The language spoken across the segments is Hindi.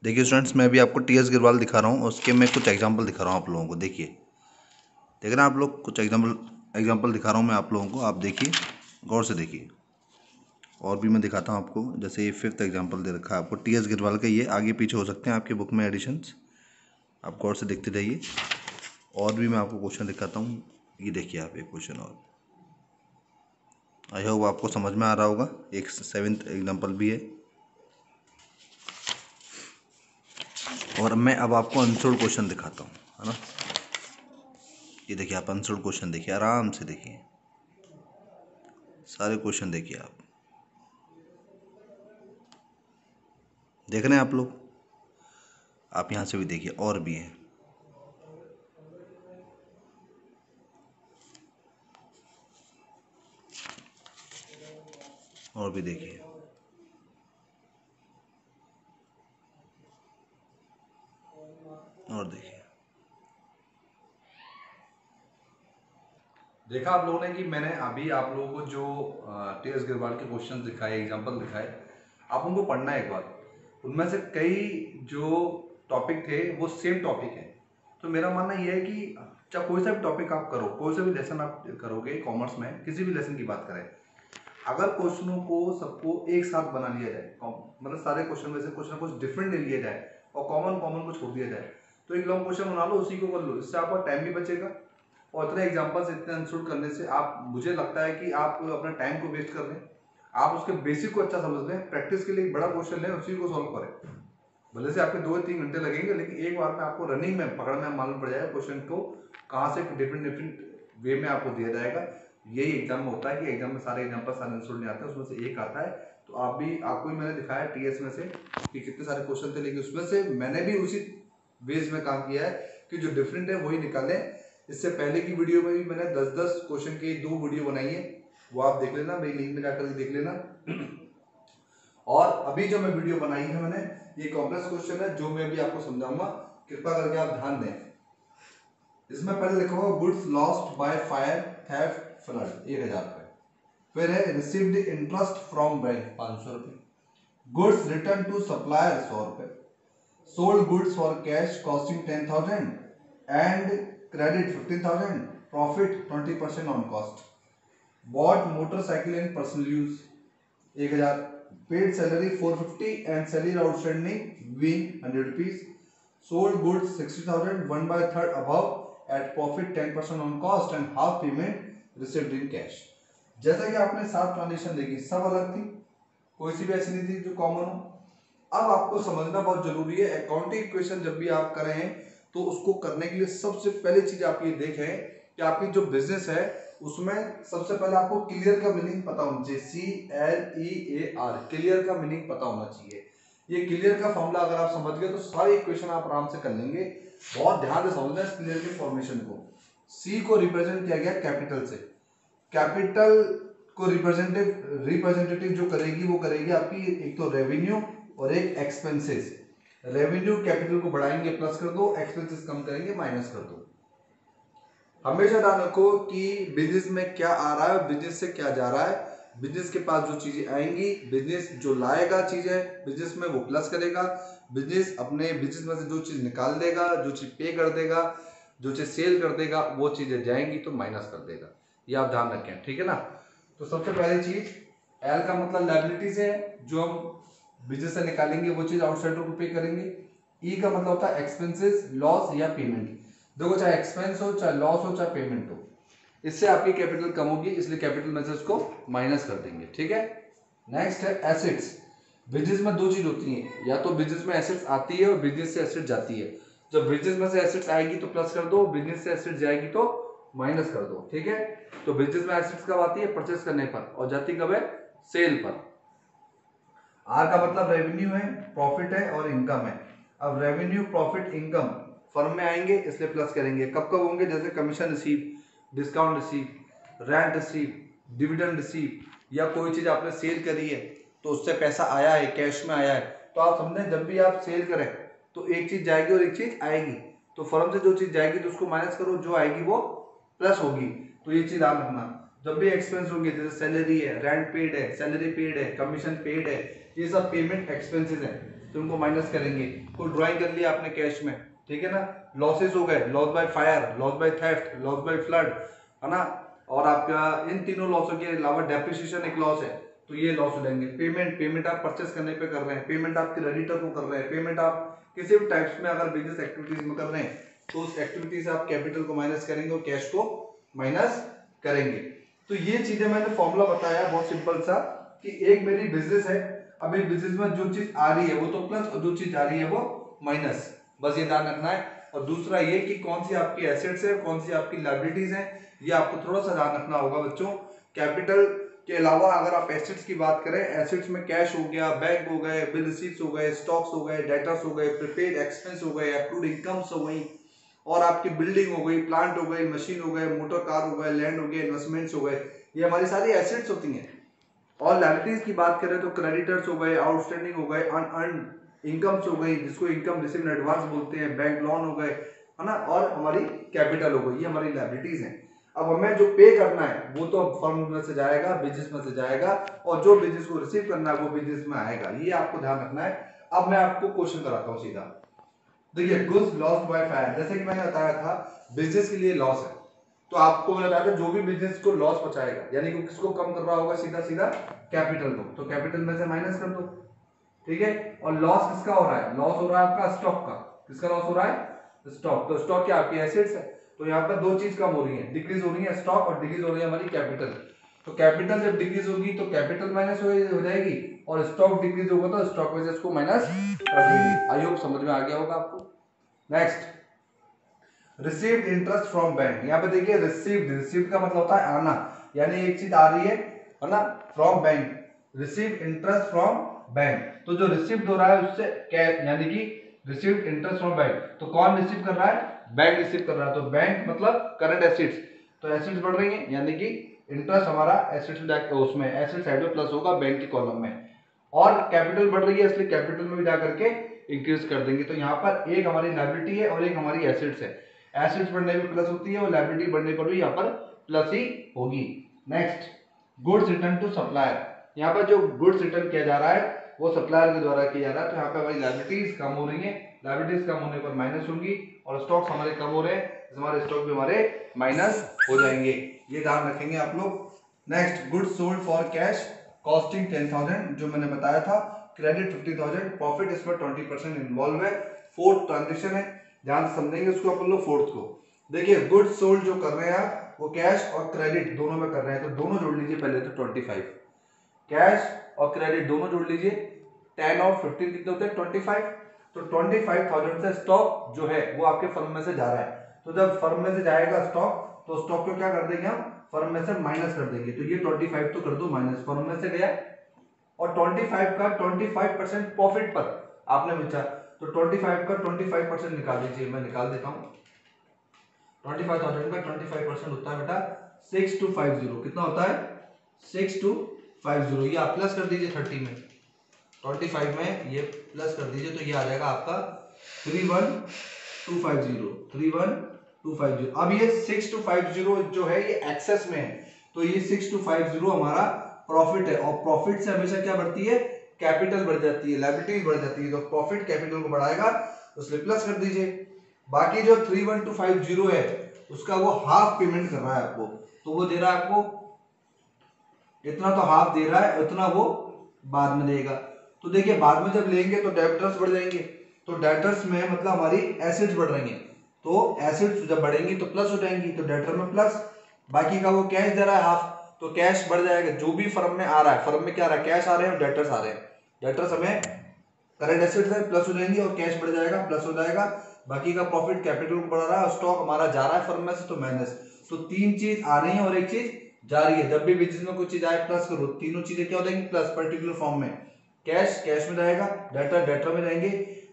देखिए स्टूडेंट्स, मैं अभी आपको टीएस गिरवाल दिखा रहा हूँ, उसके मैं कुछ एग्जांपल दिखा रहा हूँ आप लोगों को। देखिए, देख रहे हैं आप लोग, कुछ एग्जांपल दिखा रहा हूँ मैं आप लोगों को। आप देखिए, गौर से देखिए। और भी मैं दिखाता हूँ आपको। जैसे ये 5th एग्जांपल दे रखा है आपको टीएस गिरवाल का। ये आगे पीछे हो सकते हैं आपकी बुक में एडिशंस, आप गौर से देखते रहिए। और भी मैं आपको क्वेश्चन दिखाता हूँ। ये देखिए आप एक क्वेश्चन और, आई होप आपको समझ में आ रहा होगा। एक 7th एग्जाम्पल भी है। और मैं अब आपको आंसर्ड क्वेश्चन दिखाता हूँ, है ना। ये देखिए आप आंसर्ड क्वेश्चन देखिए, आराम से देखिए, सारे क्वेश्चन देखिए आप। देख रहे हैं आप लोग? आप यहाँ से भी देखिए, और भी हैं। और भी देखिए। और देखिए। देखा आप लोगों ने कि मैंने अभी आप लोगों को जो टीएस गिरवाल के क्वेश्चन दिखाए, एग्जांपल दिखाए, आप उनको पढ़ना है एक बार। उनमें से कई जो टॉपिक थे वो सेम टॉपिक है। तो मेरा मानना यह है कि चाहे कोई सा भी टॉपिक आप करो, कोई सा भी लेसन आप करोगे कॉमर्स में, किसी भी लेसन की बात करें, अगर क्वेश्चनों को सबको एक साथ बना लिया जाए, मतलब सारे क्वेश्चन में से कुछ ना कुछ डिफरेंट ले लिया जाए और कॉमन कॉमन को छोड़ दिया जाए, तो एक लॉन्ग क्वेश्चन बना लो, उसी को कर लो। इससे आपका टाइम भी बचेगा और इतने एग्जांपल्स इतने आंसर करने से आप, मुझे लगता है कि आप अपने टाइम को वेस्ट कर रहे हैं। आप उसके बेसिक को अच्छा समझ लें, प्रैक्टिस के लिए एक बड़ा क्वेश्चन लें, उसी को सॉल्व करें। भले से आपके 2 या 3 घंटे लगेंगे, लेकिन एक बार में आपको रनिंग में पकड़ना मालूम पड़ जाएगा क्वेश्चन को कहाँ से डिफरेंट डिफरेंट वे में आपको दिया जाएगा। यही एग्जाम में होता है कि एग्जाम में सारे एग्जाम्पल सारे आंसर नहीं आते, उसमें से एक आता है। तो आपको भी मैंने दिखाया टीएस में से कि कितने सारे क्वेश्चन थे, लेकिन उसमें से मैंने भी उसी बेस में काम किया है कि जो डिफरेंट है वही निकालें। इससे पहले की वीडियो में भी मैंने 10-10 क्वेश्चन की 2 वीडियो बनाई है, वो आप देख लेना, मेरी लिंक में जाकर देख लेना। और अभी जो मैं वीडियो बनाई है मैंने, ये कॉम्प्लेक्स क्वेश्चन है जो मैं अभी आपको समझाऊंगा, कृपया करके आप ध्यान दें। इसमें पहले लिखा हुआ goods lost by fire, theft, flood 1000 रुपए। फिर है रिसीव्ड इंटरेस्ट फ्रॉम बैंक 500 रुपए, गुड्स रिटर्न टू सप्लायर 100 रुपए, sold goods for cash costing 10,000 and credit 15,000, profit 20% on cost, bought motorcycle in personal use 1000, paid salary 450 and salary outstanding being 100 rupees, sold goods 60,000 1/3 above at profit 10% on cost and half payment received in cash। जैसा कि आपने 7 ट्रांजेक्शन देखी, सब अलग थी, कोई सी भी ऐसी नहीं थी जो कॉमन हो। अब आपको समझना बहुत जरूरी है, अकाउंटिंग इक्वेशन जब भी आप कर रहे हैं तो उसको करने के लिए सबसे पहली चीज आप ये देखें कि आपकी जो बिजनेस है उसमें सबसे पहले आपको क्लियर का मीनिंग पता होना चाहिए। CLEAR, क्लियर का मीनिंग पता होना चाहिए। ये क्लियर का फॉर्मूला अगर आप समझ गए तो सारे इक्वेशन आप आराम से कर लेंगे। बहुत ध्यान से समझना इस क्लियर के फॉर्मेशन को। सी को रिप्रेजेंट किया गया कैपिटल से, कैपिटल को रिप्रेजेंटेटिव जो करेगी वो करेगी आपकी एक तो रेवेन्यू और एक एक्सपेंसेस। रेवेन्यू कैपिटल को बढ़ाएंगे प्लस कर दो, एक्सपेंसेस कम करेंगे माइनस कर दो। हमेशा ध्यान रखो कि बिजनेस में क्या आ रहा है, बिजनेस से क्या जा रहा है। बिजनेस के पास जो चीजें आएंगी, बिजनेस जो लाएगा चीजें बिजनेस में वो प्लस करेगा, बिजनेस अपने बिजनेस में से जो चीज निकाल देगा, जो चीज पे कर देगा, जो चीज सेल कर देगा, वो चीजें जाएंगी तो माइनस कर देगा। ये आप ध्यान रखें, ठीक है ना। तो सबसे पहली चीज एल का मतलब लायबिलिटीज है, जो हम बिजनेस से निकालेंगे वो चीज आउटसाइडर को पे करेंगे। ई का मतलब होता है एक्सपेंसेस, लॉस या पेमेंट। देखो, चाहे एक्सपेंस हो, चाहे लॉस हो, चाहे पेमेंट हो, इससे आपकी कैपिटल कम होगी, इसलिए कैपिटल में से उसको माइनस कर देंगे, ठीक है। नेक्स्ट है एसेट्स। बिजनेस में 2 चीज होती हैं, या तो बिजनेस में एसेट्स आती है और बिजनेस से एसेट जाती है। जब बिजनेस में से एसेट्स आएगी तो प्लस कर दो, बिजनेस से एसेट जाएगी तो माइनस कर दो, ठीक है। तो बिजनेस में एसेट्स कब आती है? परचेस करने पर, और जाती कब है? सेल पर। आर का मतलब रेवेन्यू है, प्रॉफिट है और इनकम है। अब रेवेन्यू, प्रॉफिट, इनकम फर्म में आएंगे इसलिए प्लस करेंगे। कब कब होंगे? जैसे commission receive, discount receive, rent receive, dividend receive, या कोई चीज आपने सेल करी है तो उससे पैसा आया है, कैश में आया है। तो आप समझे, जब भी आप सेल करें तो एक चीज जाएगी और एक चीज आएगी, तो फर्म से जो चीज जाएगी तो उसको माइनस करो, जो आएगी वो प्लस होगी। तो ये चीज ध्यान रखना। जब भी एक्सपेंस होंगे, जैसे सैलरी है, रेंट पेड है, सैलरी पेड है, कमीशन पेड है, ये सब पेमेंट एक्सपेंसेस है। तो उनको माइनस करेंगे। कोई ड्राइंग कर लिया आपने कैश में, ठीक है ना। लॉसेस हो गए, loss by fire, loss by theft, loss by flood, है ना। और आपका इन तीनों लॉसों के अलावा डेप्रिसिएशन एक लॉस है, तो ये लॉस हो जाएंगे। पेमेंट आप परचेस करने पे कर रहे हैं, पेमेंट आप क्रेडिटर को कर रहे हैं, पेमेंट आप किसी भी टाइप्स में अगर बिजनेस एक्टिविटीज में कर रहे हैं तो उस एक्टिविटी से आप कैपिटल को माइनस करेंगे और कैश को माइनस करेंगे। तो ये चीजें मैंने फॉर्मूला बताया बहुत सिंपल सा कि एक मेरी बिजनेस है, अभी बिजनेस में जो चीज आ रही है वो तो प्लस और जो चीज जा रही है वो माइनस, बस ये ध्यान रखना है। और दूसरा ये कि कौन सी आपकी एसेट्स है, कौन सी आपकी लायबिलिटीज है, ये आपको थोड़ा सा ध्यान रखना होगा बच्चों। कैपिटल के अलावा अगर आप एसेट्स की बात करें, एसेट्स में कैश हो गया, बैंक हो गए, बिल रिसीट्स हो गए, स्टॉक्स हो गए, डेटर्स हो गए, प्रीपेड एक्सपेंस हो गए, अक्रूड इनकम्स हो गई, और आपकी बिल्डिंग हो गई, प्लांट हो गई, मशीन हो गए, मोटर कार हो गए, लैंड हो गए, इन्वेस्टमेंट्स हो गए, ये हमारी सारी एसेट्स होती हैं। और लायबिलिटीज की बात करें तो क्रेडिटर्स हो गए, आउटस्टैंडिंग हो गए, अनअर्न्ड इनकम्स हो गई जिसको इनकम रिसीव इन एडवांस बोलते हैं, बैंक लोन हो गए, है ना, और हमारी कैपिटल हो गई, ये हमारी लायबिलिटीज हैं। अब हमें जो पे करना है वो तो फर्म में से जाएगा, बिजनेस में से जाएगा, और जो बिजनेस को रिसीव करना है वो बिजनेस में आएगा, ये आपको ध्यान रखना है। अब मैं आपको क्वेश्चन कराता हूँ सीधा। देखिए, गुड्स लॉस्ट बाय फायर, जैसे कि मैंने बताया था बिजनेस के लिए लॉस है, तो आपको मैंने बताया था जो भी बिजनेस को लॉस पहुंचाएगा, यानी कि किसको कम कर रहा होगा, सीधा सीधा कैपिटल को, तो कैपिटल में से माइनस कर दो, ठीक है। और लॉस किसका हो रहा है, लॉस हो रहा है आपका स्टॉक का। किसका लॉस हो रहा है, स्टॉक। तो स्टॉक क्या आपकी एसेट्स है, तो यहाँ पर दो चीज कम हो रही है, डिक्रीज हो रही है स्टॉक और डिक्रीज हो रही है हमारी कैपिटल। तो कैपिटल जब डिक्रीज होगी तो कैपिटल माइनस हो जाएगी, और स्टॉक डिक्रीज होगा तो स्टॉक में से इसको माइनस कर देंगे। आई होप समझ में आ गया होगा आपको। Next, received interest from bank. यहाँ पे देखिए रिसीव्ड का मतलब होता है आना, यानी एक चीज आ रही है ना, from bank, received interest from bank. तो जो रिसीव्ड हो रहा है उससे यानी कि रिसीव्ड इंटरेस्ट फ्रॉम बैंक, तो कौन रिसीव कर रहा है, बैंक रिसीव कर रहा है। तो बैंक मतलब करंट एसेट्स, तो एसेट्स बढ़ रही है, यानी कि इंटरेस्ट हमारा एसेट्स उसमें एसेट साइड में प्लस होगा बैंक के कॉलम में, और कैपिटल बढ़ रही है इसलिए कैपिटल में भी जाकर के इंक्रीज कर देंगे। तो यहाँ पर एक हमारी लायबिलिटी है और एक हमारी एसेट्स है, एसेट्स बढ़ने पे प्लस होती है और लायबिलिटी बढ़ने पर भी यहाँ पर प्लस ही होगी। Next, goods return to supplier. यहाँ पर जो गुड्स रिटर्न किया जा रहा है वो सप्लायर के द्वारा किया जा रहा है, तो यहाँ पे हमारी लायबिलिटीज कम हो रही है, लायबिलिटीज कम होने पर माइनस होंगी, और स्टॉक्स हमारे कम हो रहे हैं, हमारे स्टॉक भी हमारे माइनस हो जाएंगे, ये ध्यान रखेंगे आप लोग। Next, goods sold for cash costing 10,000, जो मैंने बताया था, क्रेडिट 50,000, प्रॉफिट इसमें 20% इन्वॉल्व है। फोर्थ ट्रांजेक्शन है, ध्यान समझेंगे उसको अपन लोग। फोर्थ को देखिए, गुड्स सोल्ड जो कर रहे हैं वो कैश और क्रेडिट दोनों में कर रहे हैं, तो दोनों जोड़ लीजिए पहले तो 25, कैश और क्रेडिट दोनों जोड़ लीजिए, 10 और 15 कितने होते हैं 25, तो 25,000 से स्टॉक जो है वो आपके फर्म में से जा रहा है। तो जब फर्म में से जाएगा स्टॉक, तो स्टॉक को क्या कर देंगे हम, फर्म में से माइनस कर देंगे, तो ये 25 तो कर दो माइनस, फर्म में से गया, और 25 का 25% प्रॉफिट पर आपने बेचा, तो 25 का 25% निकाल दीजिए, मैं निकाल देता हूं। 25,000 का 25% होता है बेटा 6250, कितना होता है 6250, ये आप प्लस कर दीजिए 30 में, 25 में ये प्लस कर दीजिए, तो ये आ जाएगा आपका 31250। अब ये 6250 जो है ये एक्सेस में है, तो ये 6250 हमारा प्रॉफिट है, और प्रॉफिट से हमेशा क्या बढ़ती है, कैपिटल बढ़ जाती है, लायबिलिटीज बढ़ जाती है, तो प्रॉफिट कैपिटल को बढ़ाएगा, उसमें प्लस कर दीजिए। बाकी जो 31250 है उसका वो हाफ पेमेंट कर रहा है आपको, तो वो दे रहा है आपको इतना, तो हाफ दे रहा है, उतना वो बाद में देगा। तो देखिए, बाद में जब लेंगे तो डेब्टर्स बढ़ जाएंगे, तो डेब्टर्स में मतलब हमारी एसेट्स बढ़ रही हैं, तो एसेट्स जब बढ़ेंगी तो प्लस हो जाएंगी, तो डेब्टर में प्लस, बाकी का वो कैश दे रहा है हाफ, तो कैश बढ़ जाएगा। जो भी फर्म में आ रहा है, फर्म में क्या आ रहा है, कैश आ रहे हैं और डेब्टर्स आ रहे हैं, डेब्टर्स हमें करंट एसेट्स है प्लस हो जाएंगी, और कैश बढ़ जाएगा प्लस हो जाएगा, बाकी का प्रॉफिट कैपिटल को बढ़ रहा है, स्टॉक हमारा जा रहा है फर्म में से तो माइनस। तो तीन चीज आ रही है और एक चीज जा रही है, जब भी बिजनेस में कुछ चीज आए प्लस करो, तीनों चीजें क्या हो जाएंगी प्लस, पर्टिकुलर फॉर्म में, कैश कैश में जाएगा, डेटर डेटर में जाएंगे,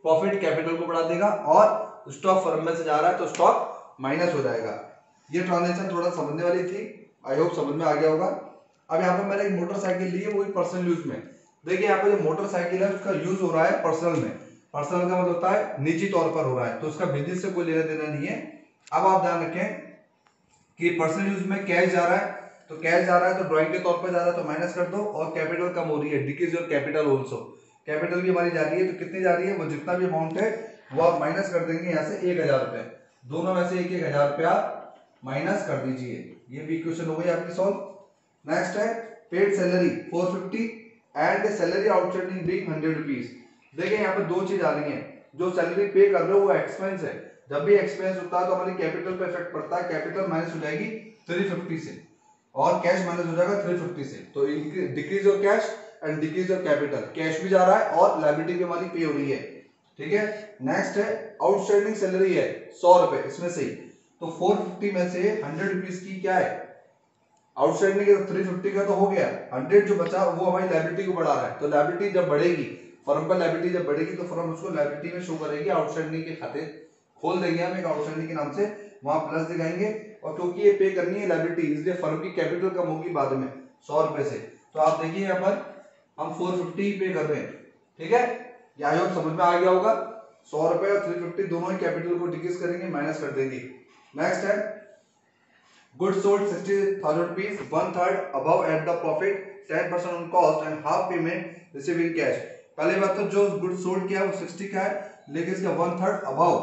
प्रॉफिट कैपिटल को बढ़ा देगा, और स्टॉक फर्म में से जा रहा है तो स्टॉक माइनस हो जाएगा। ये ट्रांजेक्शन थोड़ा समझने वाली थी, आई होप समझ में आ गया होगा। अब यहाँ पे मैंने एक मोटरसाइकिल ली है, वो भी पर्सनल यूज में। देखिए, यहाँ पे जो मोटरसाइकिल है उसका यूज हो रहा है पर्सनल में, पर्सनल का मतलब होता है निजी तौर पर हो रहा है, तो उसका बिजनेस से कोई लेना देना नहीं है। अब आप ध्यान रखें कि पर्सनल यूज में कैश जा रहा है, तो कैश जा रहा है तो ड्राइंग के तौर पर जा रहा है तो माइनस कर दो, और कैपिटल कम हो रही है, decrease your capital also, capital भी हमारी जा रही है, तो कितनी जा रही है, वो जितना भी अमाउंट है वो आप माइनस कर देंगे यहाँ से 1000 रुपए, दोनों में से 1000 रुपया माइनस कर दीजिए। ये भी इक्वेशन हो गई आपकी सॉल्व। नेक्स्ट है paid salary 450 and salary outstanding big 100 rupees. देखिए यहाँ पे दो चीज आ रही है, जो सैलरी पे कर रहे हो वो एक्सपेंस है, जब भी एक्सपेंस होता है तो हमारी कैपिटल पे इफेक्ट पड़ता है, कैपिटल माइनस हो जाएगी 350 से और कैश माइनस हो जाएगा 350 से, तो decrease your cash and decrease your capital, cash भी जा रहा है और लायबिलिटी भी हमारी पे हो रही है, ठीक है। नेक्स्ट है आउटस्टैंडिंग सैलरी है 100 रुपए, इसमें से तो 450 में से 100 रुपीज की क्या है आउटस्टैंडिंग, 350 का तो हो गया, 100 जो बचा वो हमारी लायबिलिटी को बढ़ा रहा है, तो लायबिलिटी जब बढ़ेगी, फर्म पर लायबिलिटी जब बढ़ेगी तो फर्म उसको लायबिलिटी में शो करेगी, आउटस्टैंडिंग के खाते खोल देंगे हम एक आउटस्टैंडिंग के नाम से, वहां प्लस दिखाएंगे, और क्योंकि ये पे करनी है लायबिलिटी इसलिए फर्म की कैपिटल कम होगी बाद में 100 रुपए से, तो आप देखिए यहाँ पर हम 450 पे कर रहे हैं, ठीक है। या योग समझ में आ गया होगा, 100 रुपए और 350 दोनों ही कैपिटल को डिक्रीज करेंगे, माइनस कर देंगे। नेक्स्ट है goods sold 60,000 rupees, 1/3 above at the profit, 10% on cost and half payment received in cash। पहले बात तो जो गुड्स सोल्ड किया है वो 60 का है, लेकिन इसका 1/3 above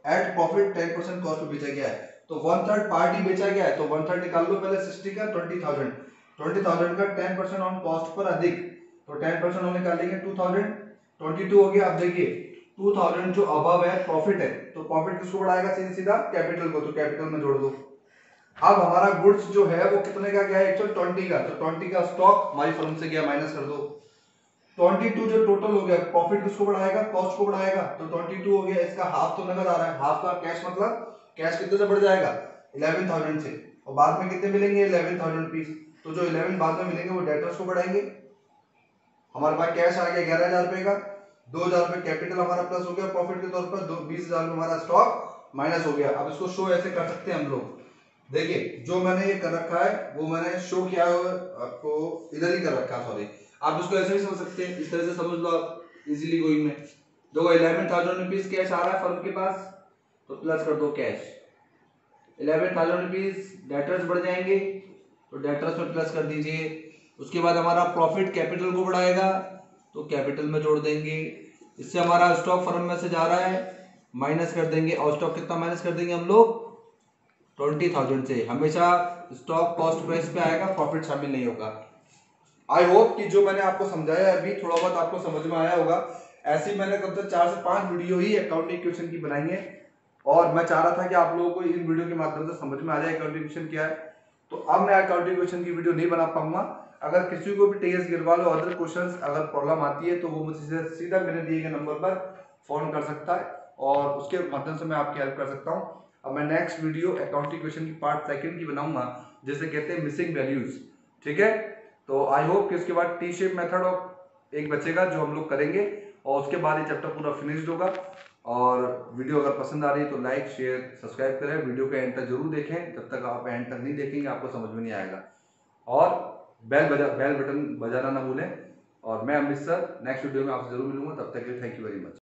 at profit 10% कॉस्ट पे बेचा गया है, तो 1/3 पार्टी बेचा गया है, तो 1/3 निकाल लो पहले 60 का 20,000 का 10% ऑन कॉस्ट पर अधिक, तो 10% हम निकालेंगे 2022 हो गया। अब देखिए 2000 जो अबव है प्रॉफिट है, तो प्रॉफिट किसको बढ़ाएगा, सीधा सीधा कैपिटल को, तो कैपिटल में जोड़ दो। अब हमारा गुड्स जो है वो कितने का गया है, 120 का, तो 20 का स्टॉक हमारी फर्म से गया, माइनस कर दो। 22 जो टोटल हो गया, प्रॉफिट किसको बढ़ाएगा, कॉस्ट को बढ़ाएगा, तो 22 हो गया, इसका हाफ तो नगद आ रहा है, हाफ का कैश मतलब कैश कितने से बढ़ जाएगा 11,000 से, और बाद में कितने मिलेंगे 11,000 रुपीज, तो जो 11 बाद में मिलेंगे वो डेटर्स को बढ़ाएंगे। हमारे पास कैश आ गया 11,000 रुपए का, 2,000 रुपए कैपिटल हमारा प्लस हो गया प्रॉफिट के तौर पर, 20,000 में हमारा स्टॉक माइनस हो गया। अब इसको शो ऐसे कर सकते हैं हम लोग, देखिए जो मैंने ये कर रखा है वो मैंने शो किया है आपको इधर ही कर रखा है, सॉरी आप इसको ऐसे भी समझ सकते हैं, इस तरह से समझ लो आप इजीली गोइंग में। देखो 11,000 रुपीज कैश आ रहा है फर्म के पास, तो प्लस कर दो कैश, 11,000 रुपीज डेटर्स बढ़ जाएंगे, तो डेटर्स में प्लस कर दीजिए। उसके बाद हमारा प्रॉफिट कैपिटल को बढ़ाएगा, तो कैपिटल में जोड़ देंगे। इससे हमारा स्टॉक फर्म में से जा रहा है, माइनस कर देंगे, और स्टॉक कितना माइनस कर देंगे हम लोग 20,000 से। हमेशा स्टॉक कॉस्ट प्राइस पे आएगा, प्रॉफिट शामिल नहीं होगा। आई होप कि जो मैंने आपको समझाया अभी थोड़ा बहुत आपको समझ में आया होगा। ऐसी मैंने कब तक 4 से 5 वीडियो ही अकाउंटिंग क्वेश्चन की बनाई है, और मैं चाह रहा था कि आप लोगों को इन वीडियो के माध्यम से समझ में आ जाए अकाउंटिंग क्वेश्चन क्या है। तो अब मैं अकाउंटिंग क्वेश्चन की वीडियो नहीं बना पाऊंगा। अगर किसी को भी टीएस गिरवाल और अदर क्वेश्चंस अगर प्रॉब्लम आती है तो वो मुझे सीधा मेरे दिए गए नंबर पर फोन कर सकता है, और उसके माध्यम से मैं आपकी हेल्प कर सकता हूँ। अब मैं नेक्स्ट वीडियो अकाउंटिंग क्वेश्चन की पार्ट सेकंड की बनाऊंगा, जिसे कहते हैं मिसिंग वैल्यूज, ठीक है। तो आई होप कि उसके बाद टी शेप मेथड ऑफ एक बचेगा जो हम लोग करेंगे, और उसके बाद ये चैप्टर पूरा फिनिश्ड होगा। और वीडियो अगर पसंद आ रही है तो लाइक शेयर सब्सक्राइब करें, वीडियो का एंड तक जरूर देखें, जब तक आप एंड तक नहीं देखेंगे आपको समझ में नहीं आएगा। और बेल बटन बजाना ना भूलें। और मैं अमृत सर नेक्स्ट वीडियो में आपसे जरूर मिलूंगा, तब तक के लिए थैंक यू वेरी मच।